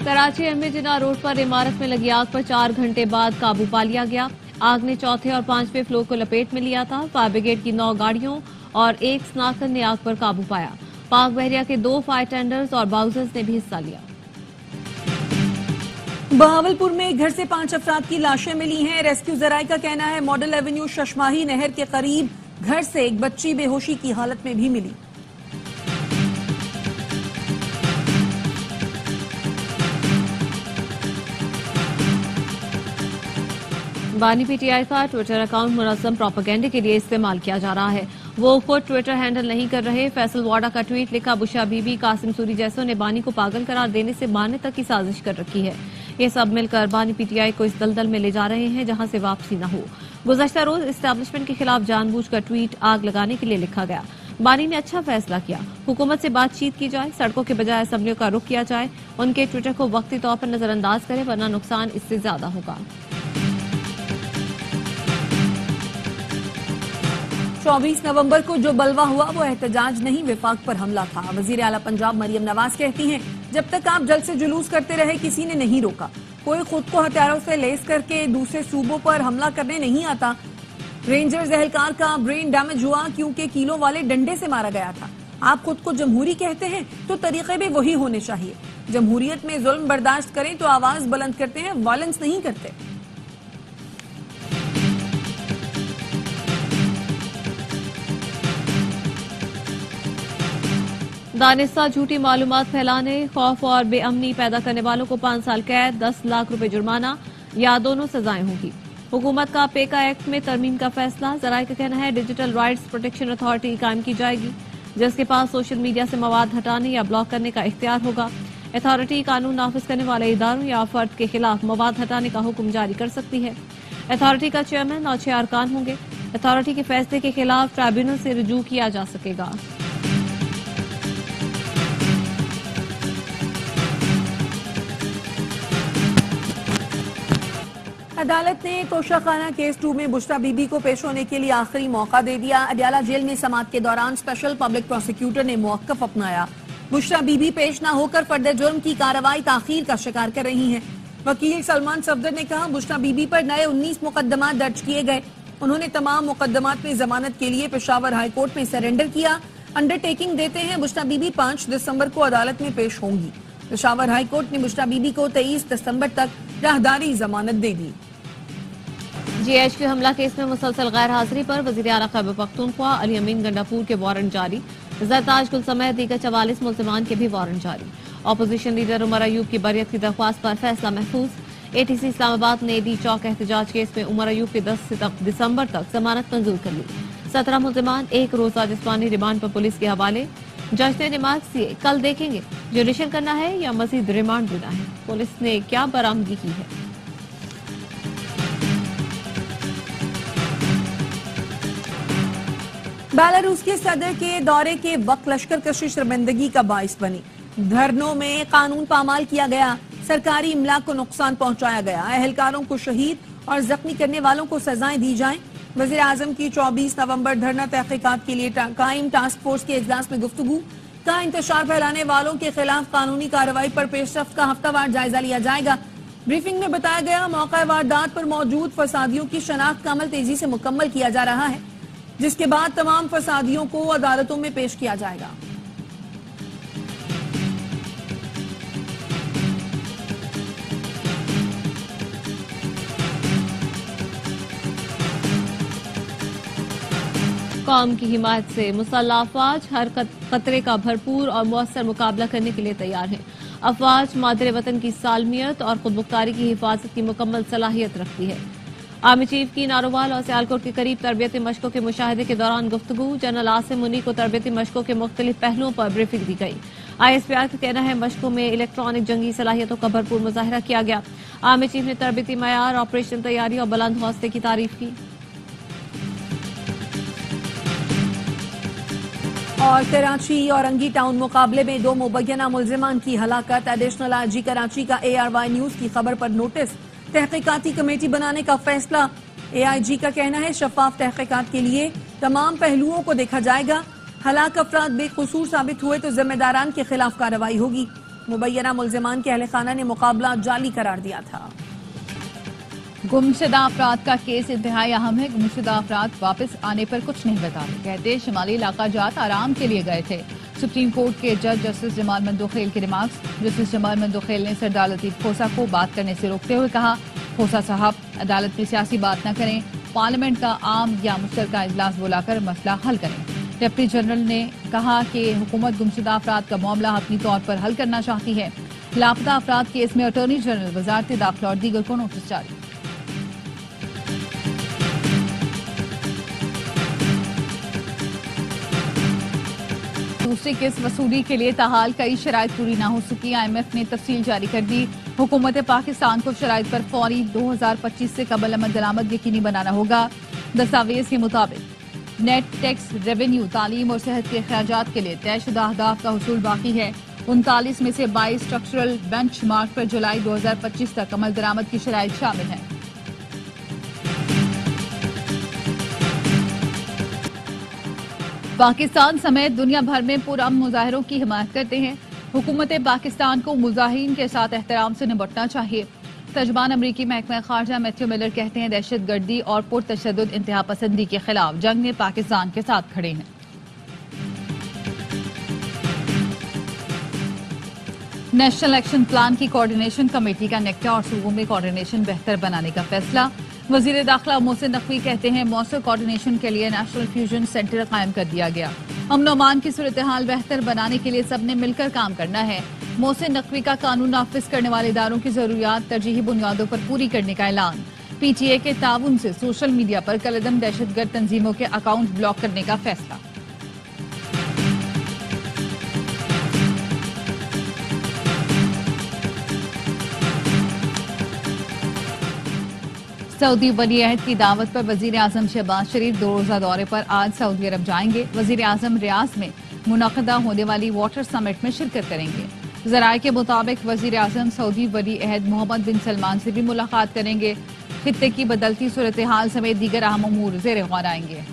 Karachi MA जिना road पर इमारत में लगी आग पर 4 घंटे बाद काबू पा लिया गया। आग ने चौथे और 5वें फ्लोर को लपेट में लिया था। फायर ब्रिगेड की 9 गाड़ियों और एक स्नाकर ने आग पर काबू पाया। पाक बहरिया के 2 फायर टेंडर्स और बाउजर्स ने भी हिस्सा लिया। बहावलपुर में एक घर से 5 अफराद की लाशें मिली हैं। रेस्क्यू जराये का कहना है मॉडल एवेन्यू शशमाही नहर के करीब घर से एक बच्ची बेहोशी की हालत में भी मिली। बानी पीटीआई का ट्विटर अकाउंट मुनज़्ज़म प्रोपेगेंडे के लिए इस्तेमाल किया जा रहा है। वो खुद ट्विटर हैंडल नहीं कर रहे। फैसल वाडा का ट्वीट लिखा, बुशा बीबी कासिम सूरी जैसों ने बानी को पागल करार देने से मारने तक की साजिश कर रखी है। ये सब मिलकर बानी पीटीआई को इस दलदल में ले जा रहे हैं जहां से वापसी न हो। गुज़श्ता रोज एस्टेब्लिशमेंट के खिलाफ जानबूझकर ट्वीट आग लगाने के लिए लिखा गया। बानी ने अच्छा फैसला किया, हुकूमत से बातचीत की जाए, सड़कों के बजाय असम्बलियों का रुख किया जाए। उनके ट्विटर को वक्ती तौर पर नजरअंदाज करें वरना नुकसान इससे ज्यादा होगा। 24 नवंबर को जो बलवा हुआ वो एहतजाज नहीं, विफाक पर हमला था। वजीर आला पंजाब मरियम नवाज कहती हैं, जब तक आप जल्द से जुलूस करते रहे किसी ने नहीं रोका। कोई खुद को हथियारों से लेस करके दूसरे सूबों पर हमला करने नहीं आता। रेंजर्स एहलकार का ब्रेन डैमेज हुआ क्योंकि किलो वाले डंडे से मारा गया था। आप खुद को जमहूरी कहते हैं तो तरीके भी वही होने चाहिए। जमहूरियत में जुल्म बर्दाश्त करें तो आवाज बुलंद करते हैं, वायलेंस नहीं करते। दानिस्ता झूठी मालूमात फैलाने, खौफ और बेअमनी पैदा करने वालों को 5 साल कैद, 10 लाख रुपए जुर्माना या दोनों सजाएं होंगी। हुकूमत का पेका एक्ट में तरमीम का फैसला। जराये का कहना है डिजिटल राइट्स प्रोटेक्शन अथॉरिटी कायम की जाएगी जिसके पास सोशल मीडिया से मवाद हटाने या ब्लॉक करने का इख्तियार होगा। अथॉरिटी कानून नाफिज करने वाले इदारों या फर्द के खिलाफ मवाद हटाने का हुक्म जारी कर सकती है। अथॉरिटी का चेयरमैन और 6 अरकान होंगे। अथॉरिटी के फैसले के खिलाफ ट्राइब्यूनल से रुजू किया जा सकेगा। अदालत ने तोशाखाना केस 2 में बुशरा बीबी को पेश होने के लिए आखिरी मौका दे दिया। अडियाला जेल में समाअत के दौरान स्पेशल पब्लिक प्रोसिक्यूटर ने मौक़िफ़ अपनाया। बुशरा बीबी पेश न होकर फर्द जुर्म की कार्रवाई ताखीर का शिकार कर रही हैं। वकील सलमान सफदर ने कहा, बुशरा बीबी पर नए 19 मुकदमा दर्ज किए गए। उन्होंने तमाम मुकदमात में जमानत के लिए पेशावर हाईकोर्ट में सरेंडर किया। अंडरटेकिंग देते हैं बुशरा बीबी 5 दिसंबर को अदालत में पेश होंगी। पेशावर हाईकोर्ट ने बुशरा बीबी को 23 दिसंबर तक राहदारी जमानत दे दी। GHQ हमला केस में मुसलसल गैर हाजिरी पर वज़ीर आला खैबर पख्तूनख्वा अली अमीन गंडापुर के वारंट जारी। जरताज गुल समेत दीगर 44 मुल्ज़िमान के भी वारंट जारी। अपोजिशन लीडर उमर अयूब की बरियत की दरख्वास्त पर फैसला महफूज। ATC इस्लामाबाद ने डी चौक एहतजाज केस में उमर अयूब के 10 दिसंबर तक जमानत मंजूर कर ली। 17 मुल्ज़िमान 1 रोज़ा जिस्मानी रिमांड पर पुलिस के हवाले। जज ने रिमार्क्स दिए, कल देखेंगे जुडिशल करना है या मजीद रिमांड देना है। पुलिस ने क्या बरामदगी की है। बेलारूस के सदर के दौरे के वक्त लश्कर कशी शर्मिंदगी का बाइस बनी। धरनों में कानून पामाल किया गया, सरकारी इमला को नुकसान पहुंचाया गया, अहलकारों को शहीद और जख्मी करने वालों को सजाएं दी जाएं। वज़ीर आज़म की 24 नवंबर धरना तहकीकात के लिए कायम टास्क फोर्स के इजलास में गुफ्तगू का इंतशार फैलाने वालों के खिलाफ कानूनी कार्रवाई पर पेशरफ्त का हफ्तावार जायजा लिया जाएगा। ब्रीफिंग में बताया गया, मौका वारदात पर मौजूद फसादियों की शनाख्त का अमल तेजी से मुकम्मल किया जा रहा है जिसके बाद तमाम फसादियों को अदालतों में पेश किया जाएगा। कौम की हिमायत से मुसल्लह अफवाज हर खतरे का भरपूर और मौसर मुकाबला करने के लिए तैयार हैं। अफवाज मादरे वतन की सालमियत और खुदमुख्तारी की हिफाजत की मुकम्मल सलाहियत रखती है। आर्मी चीफ की नारोवाल और सियालकोट के करीब तरबियती मशकों के मुशाहिदे के दौरान गुफ्तगू। जनरल आसिम मुनी को तरबियती मशकों के मुख्तलिफ पहलुओं पर ब्रीफिंग दी गई। ISPR का कहना है मशकों में इलेक्ट्रॉनिक जंगी सलाहियतों का भरपूर मुजाहिरा किया गया। आर्मी चीफ ने तरबियती मयार, ऑपरेशन तैयारी और बुलंद हौसले की तारीफ की। और कराची और अंगी टाउन मुकाबले में 2 मुबैना मुल्जिमान की हलाकत। एडिशनल IG कराची का ARY न्यूज की खबर पर नोटिस, तहकीकाती कमेटी बनाने का फैसला। AIG का कहना है शफाफ तहकीकात के लिए तमाम पहलुओं को देखा जाएगा। हलाक अफराद बेकसूर साबित हुए तो जिम्मेदारान के खिलाफ कार्रवाई होगी। मुबैना मुल्जिमान के अहले खाना ने मुकाबला जाली करार दिया था। गुमशुदा अफराद का केस इंतहाई अहम है। गुमशुदा अफराद वापस आने पर कुछ नहीं बताते। कहते शिमाली इलाका जात आराम के लिए गए थे। सुप्रीम कोर्ट के जज जस्टिस जमाल मंदोखेल के रिमार्क्स। जस्टिस जमाल मंदोखेल ने सरदार लतीफ खोसा को बात करने से रोकते हुए कहा, खोसा साहब अदालत में सियासी बात न करें, पार्लियामेंट का आम या मुश्तरका इजलास बुलाकर मसला हल करें। डिप्टी जनरल ने कहा कि हुकूमत गुमशुदा अफराद का मामला अपनी तौर पर हल करना चाहती है। लापता अफराद केस में अटॉर्नी जनरल, वजारत दाखिला और दीगर को नोटिस जारी। दूसरी किस्त वसूली के लिए ताहाल कई शराइत पूरी न हो सकी। IMF ने तफसील जारी कर दी। हुकूमत पाकिस्तान को शराइत पर फौरी 2025 से कबल अमल दरामद यकीनी बनाना होगा। दस्तावेज के मुताबिक नेट टैक्स रेवेन्यू, तालीम और सेहत के अखराजात के लिए तयशुदा अहदाफ का हुसूल बाकी है। 39 में से 22 स्ट्रक्चरल बेंच मार्क पर जुलाई 2025 तक अमल दरामद की शराइत शामिल है। पाकिस्तान समेत दुनिया भर में पुरअमन मुजाहिरों की हिमायत करते हैं। हुकूमत पाकिस्तान को मुजाहिरीन के साथ एहतराम से निपटना चाहिए। तर्जमान अमरीकी महकमा खारजा मैथ्यू मिलर कहते हैं दहशत गर्दी और पुरतशद्दुद इंतहा पसंदी के खिलाफ जंग में पाकिस्तान के साथ खड़े हैं। नेशनल एक्शन प्लान की कोऑर्डिनेशन कमेटी का नेक्टा और सूबों में कोऑर्डिनेशन बेहतर बनाने का फैसला। वजीर दाखिला मोहसिन नकवी कहते हैं मौसर कोऑर्डिनेशन के लिए नेशनल फ्यूजन सेंटर कायम कर दिया गया। अमन अमान की सूरत हाल बेहतर बनाने के लिए सबने मिलकर काम करना है। मोहसिन नकवी का कानून नाफिज करने वाले इदारों की जरूरियात तरजीही बुनियादों पर पूरी करने का ऐलान। PTA के ताउन से सोशल मीडिया पर कलदम दहशतगर्द तंजीमों के अकाउंट ब्लॉक करने का फैसला। सऊदी वली अहद की दावत पर वजीर आजम शहबाज शरीफ 2 रोजा दौरे पर आज सऊदी अरब जाएंगे। वजीर आजम रियाज में मुनक़दा होने वाली वाटर समिट में शिरकत करेंगे। ज़राए के मुताबिक वजीर आजम सऊदी वली अहद मोहम्मद बिन सलमान से भी मुलाकात करेंगे। खित्ते की बदलती सूरत हाल समेत दीगर अहम उमूर ज़ेर गौर आएंगे।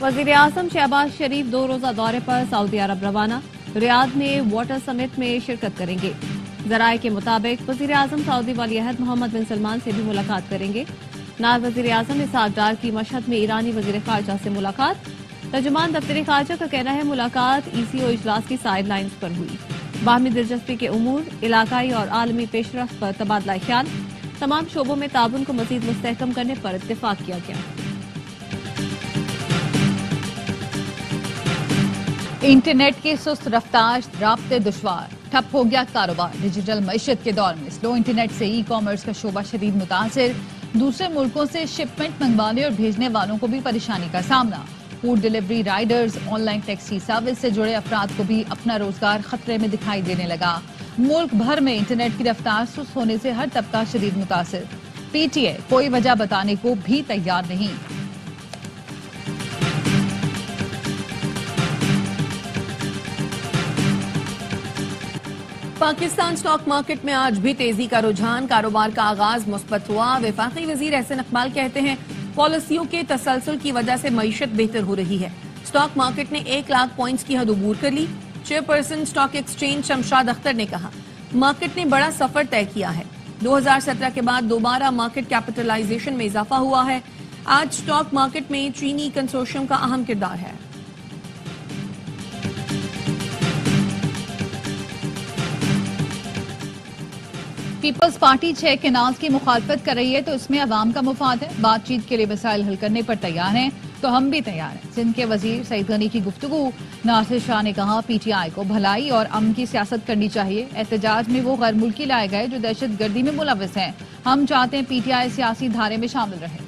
वजीर आजम शहबाज शरीफ 2 रोजा दौरे पर सऊदी अरब रवाना। रियाद में वाटर समिट में शिरकत करेंगे। ज़राए के मुताबिक वजीर आजम सऊदी वली अहद मोहम्मद बिन सलमान से भी मुलाकात करेंगे। नायब वजीर आजम इसहाक डार की मशहद में ईरानी वजीर खारजा से मुलाकात। तर्जुमान दफ्तर खारजा का कहना है मुलाकात ECO इजलास की साइड लाइन्स पर हुई। बाहमी दिलचस्पी के उमूर, इलाकाई और आलमी पेशरफ्त पर तबादला ख्याल, तमाम शोबों में ताउन को मजीद मुस्तहकम करने पर इत्तेफाक किया गया। इंटरनेट की सुस्त रफ्तार, राब्ते दुश्वार, ठप हो गया कारोबार। डिजिटल मईशत के दौर में स्लो इंटरनेट से ई-कॉमर्स का शोबा शदीद मुतासिर। दूसरे मुल्कों से शिपमेंट मंगवाने और भेजने वालों को भी परेशानी का सामना। Food delivery Riders, online taxi service से जुड़े अफराद को भी अपना रोजगार खतरे में दिखाई देने लगा। मुल्क भर में इंटरनेट की रफ्तार सुस्त होने से हर तबका शदीद मुतासिर। PTA कोई वजह बताने को भी तैयार नहीं। पाकिस्तान स्टॉक मार्केट में आज भी तेजी का रुझान, कारोबार का आगाज मुस्बत हुआ। वफाकी वजीर एहसन इकबाल कहते हैं पॉलिसियों के तसलसल की वजह से मईशत बेहतर हो रही है। स्टॉक मार्केट ने 1 लाख पॉइंट्स की हद अबूर कर ली। Chairperson stock exchange Shamshad Akhtar ने कहा मार्केट ने बड़ा सफर तय किया है। 2017 के बाद दोबारा मार्केट कैपिटलाइजेशन में इजाफा हुआ है। आज स्टॉक मार्केट में चीनी कंसोर्शियम का अहम किरदार है। पीपल्स पार्टी 6 केनाल्स की मुखालफत कर रही है तो इसमें अवाम का मुफाद है। बातचीत के लिए मसाइल हल करने पर तैयार हैं तो हम भी तैयार हैं। सिंध के वजीर सईद गनी की गुफ्तगू। नासिर शाह ने कहा PTI को भलाई और अमन की सियासत करनी चाहिए। एहतजाज में वो गैर मुल्की लाए गए जो दहशत गर्दी में मुलविस हैं। हम चाहते हैं PTI सियासी धारे में शामिल रहे।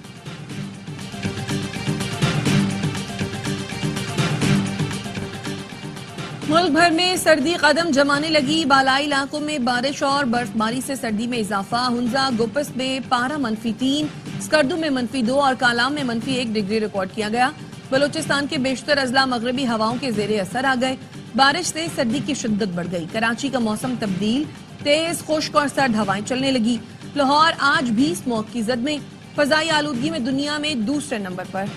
मुल्क भर में सर्दी कदम जमाने लगी। बालाई इलाकों में बारिश और बर्फबारी से सर्दी में इजाफा। हुंजा गुपस में पारा -3, स्कर्दू में -2 और कालाम में -1 डिग्री रिकॉर्ड किया गया। बलूचिस्तान के बेशतर अजला मगरबी हवाओं के जेरे असर आ गए। बारिश से सर्दी की शिद्दत बढ़ गई। कराची का मौसम तब्दील, तेज खुश्क और सर्द हवाएं चलने लगी। लाहौर आज भी स्मॉग की जद में। फजाई आलूदगी में दुनिया में दूसरे नंबर पर।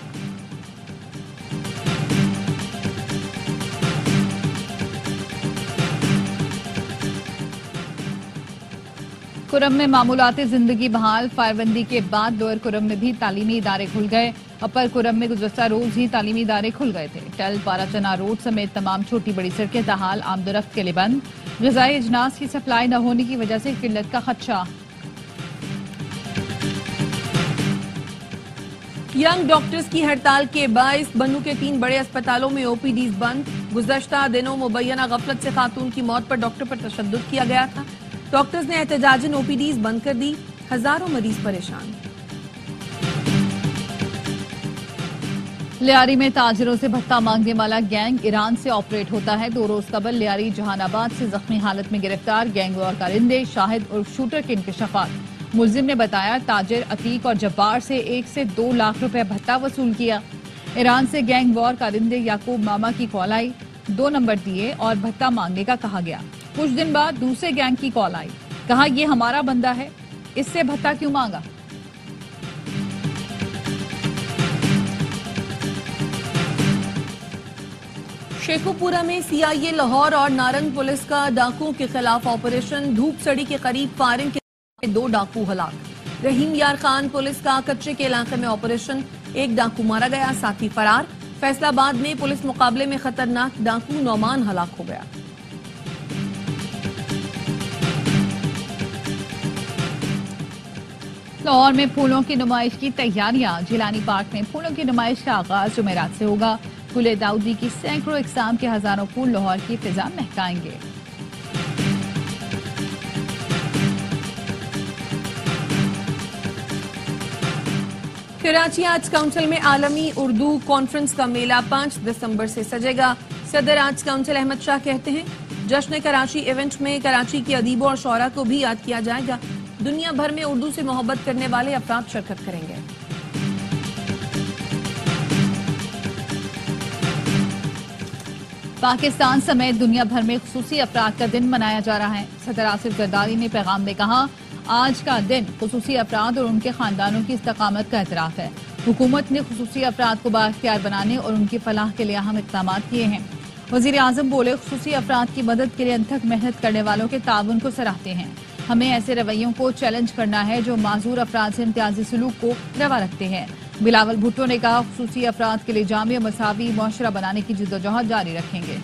कुरम में मामूलाती जिंदगी बहाल। फायरबंदी के बाद लोअर कुरम में भी तालीमी इदारे खुल गए। अपर कुरम में गुज़श्ता रोज ही तालीमी इदारे खुल गए थे। टल पाराचना रोड समेत तमाम छोटी बड़ी सड़कें ताहाल आमदोरफ्त के लिए बंद। ग़िज़ाई अजनास की सप्लाई न होने की वजह से किल्लत का खदशा। यंग डॉक्टर्स की हड़ताल के बाइस बन्नू के 3 बड़े अस्पतालों में ओपीडीज बंद। गुज़श्ता दिनों मुबैना गफलत से खातून की मौत पर डॉक्टर पर तशद्दुद किया गया था। डॉक्टर्स ने एहतजाजन ओपीडीज बंद कर दी। हजारों मरीज परेशान। लियारी में ताजिरों से भत्ता मांगने वाला गैंग ईरान से ऑपरेट होता है। 2 रोज कबल लियारी जहानाबाद से जख्मी हालत में गिरफ्तार गैंग और कारिंदे शाहिद और शूटर के इंकशाफात। मुलजिम ने बताया ताजिर अतीक और जब्बार से 1 से 2 लाख रुपए भत्ता वसूल किया। ईरान से गैंग वॉर कारिंदे याकूब मामा की कॉल आई। 2 नंबर दिए और भत्ता मांगने का कहा गया। कुछ दिन बाद दूसरे गैंग की कॉल आई। कहा ये हमारा बंदा है, इससे भत्ता क्यों मांगा। शेखुपुरा में सीआईए लाहौर और नारंग पुलिस का डाकुओं के खिलाफ ऑपरेशन। धूपसड़ी के करीब फायरिंग के 2 डाकू हलाक। रहीम यार खान पुलिस का कच्चे के इलाके में ऑपरेशन। 1 डाकू मारा गया, साथी फरार। फैसलाबाद में पुलिस मुकाबले में खतरनाक डाकू नौमान हलाक हो गया। लाहौर में फूलों की नुमाइश की तैयारियां। जिलानी पार्क में फूलों की नुमाइश का आगाज जुमेरात से होगा। गुले दाऊदी की सैकड़ों इकसाम के हजारों फूल लाहौर की फिजा महकाएंगे। कराची आर्ट्स काउंसिल में आलमी उर्दू कॉन्फ्रेंस का मेला 5 दिसंबर से सजेगा। सदर आर्ट्स काउंसिल अहमद शाह कहते हैं जश्न कराची इवेंट में कराची के अदीबों और शौरा को भी याद किया जाएगा। दुनिया भर में उर्दू से मोहब्बत करने वाले अफराद शिरकत करेंगे। पाकिस्तान समेत दुनिया भर में खुसूसी अफराद का दिन मनाया जा रहा है। सदर आसिफ जरदारी ने पैगाम में कहा आज का दिन खुसूसी अफराद और उनके खानदानों की इस्तकामत का एतराफ है। हुकूमत ने खुसूसी अफराद को बाख्तियार बनाने और उनकी फलाह के लिए अहम इक़दाम किए हैं। वज़ीर आज़म बोले खुसूसी अफराद की मदद के लिए अनथक मेहनत करने वालों के ताउन को सराहते हैं। हमें ऐसे रवैयों को चैलेंज करना है जो माजूर अफराद से इम्तियाजी सलूक को रवा रखते हैं। बिलावल भुट्टो ने कहा खुसूसी अफराद के लिए जामिया मसावी मुआशरा बनाने की जिद्दोजहद जारी रखेंगे।